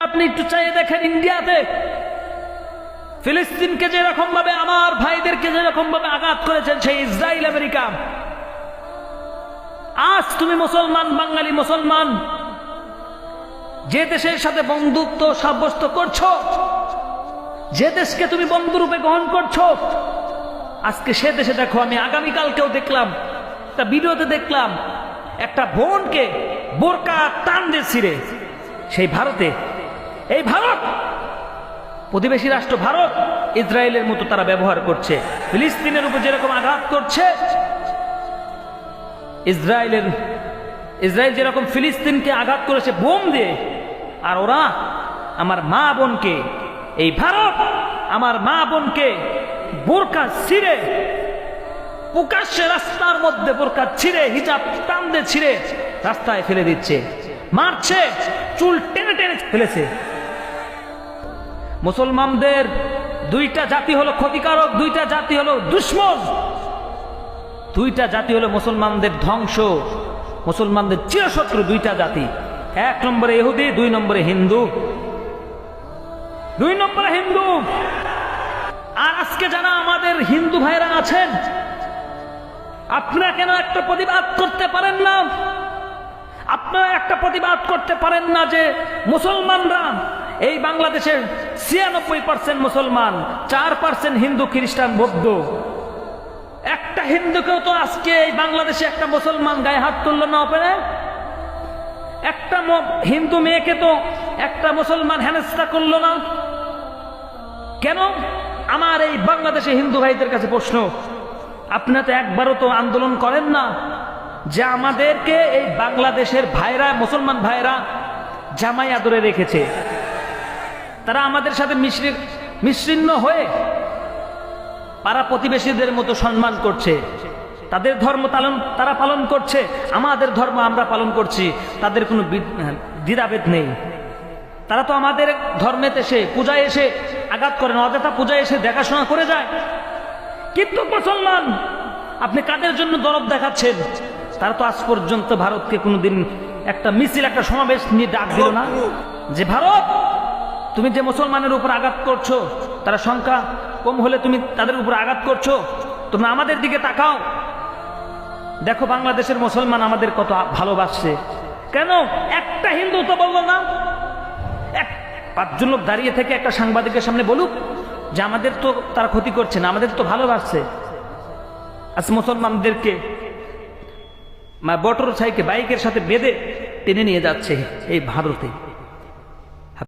আপনি একটু চাইয়ে দেখেন, ইন্ডিয়াতে ফিলিস্তিনকে যেরকম ভাবে, আমার ভাইদেরকে যেরকম ভাবে আঘাত করেছেন সেই ইসরায়েল আমেরিকা, আজ তুমি মুসলমান, বাঙালি মুসলমান যে দেশের সাথে বন্ধুত্ব সাব্যস্ত করছো, যে দেশকে তুমি বন্ধুরূপে গ্রহণ করছো, আজকে সে দেশে দেখো, আমি আগামীকালকেও দেখলাম একটা ভিডিওতে দেখলাম একটা বোনকে বোরকা টান দিয়ে ছিঁড়ে, সেই ভারতে, এই ভারত প্রতিবেশী রাষ্ট্র ভারত ইসরায়েলের মতো তারা ব্যবহার করছে, ফিলিস্তিনের উপর যেরকম আঘাত করছে, ইসরায়েল যেরকম ফিলিস্তিনকে আঘাত করেছে বোম দিয়ে, আর ওরা আমার মা বোনকে, এই ভারত আমার মা বোনকে বোরকা ছিঁড়ে, প্রকাশ্যে রাস্তার মধ্যে বোরকা ছিঁড়ে, হিজাব টান দিয়ে ছিঁড়ে রাস্তায় ফেলে দিচ্ছে, মারছে, চুল টেনে টেনে ফেলেছে। মুসলমানদের দুইটা জাতি হলো ক্ষতিকারক, দুইটা জাতি হলো দুশ্মন, দুইটা জাতি হলো মুসলমানদের ধ্বংস, মুসলমানদের চিরশত্রু দুইটা জাতি। এক নম্বরে ইহুদি, দুই নম্বরে হিন্দু, দুই নম্বরে হিন্দু। আর আজকে যারা আমাদের হিন্দু ভাইরা আছেন, আপনারা কেন একটা প্রতিবাদ করতে পারেন না? আপনারা একটা প্রতিবাদ করতে পারেন না যে মুসলমানরা এই বাংলাদেশের 96% মুসলমান, 4% হিন্দু, খ্রিস্টান, বৌদ্ধ, একটা হিন্দুকেও তো আজকে এই বাংলাদেশে একটা মুসলমান গায়ে হাত তুলল না ওপরে, একটা হিন্দু মেয়েকে তো একটা মুসলমান হেনস্থা করলো না কেন? আমার এই বাংলাদেশে হিন্দু ভাইদের কাছে প্রশ্ন, আপনারা তো একবারও তো আন্দোলন করেন না যে আমাদেরকে এই বাংলাদেশের ভাইরা, মুসলমান ভাইরা জামাই আদরে রেখেছে, তারা আমাদের সাথে মিশ্রিন্ন হয়ে পাড়া প্রতিবেশীদের মতো সম্মান করছে, তাদের ধর্ম তারা পালন করছে, আমাদের ধর্ম আমরা পালন করছি, তাদের কোনো দ্বিধাভেদ নেই। তারা তো আমাদের ধর্মেতে এসে, পূজায় এসে আঘাত করে না, অযথা পূজায় এসে দেখাশোনা করে যায়। কিন্তু মুসলমান আপনি কাদের জন্য দরদ দেখাচ্ছেন? তারা তো আজ পর্যন্ত ভারতকে কোনোদিন একটা মিছিল, একটা সমাবেশ নিয়ে ডাক দিল না যে ভারত তুমি যে মুসলমানের উপর আঘাত করছো, তারা সংখ্যা কম হলে তুমি তাদের উপর আঘাত করছো, তোমরা আমাদের দিকে তাকাও, দেখো বাংলাদেশের মুসলমান আমাদের কত ভালোবাসছে। কেন একটা হিন্দু তো বললো না? 5জন লোক দাঁড়িয়ে থেকে একটা সাংবাদিকের সামনে বলুক যে আমাদের তো তারা ক্ষতি করছে না, আমাদের তো ভালোবাসছে। আজ মুসলমানদেরকে মোটর সাইকেল, বাইকের সাথে বেঁধে টেনে নিয়ে যাচ্ছে এই ভারতে।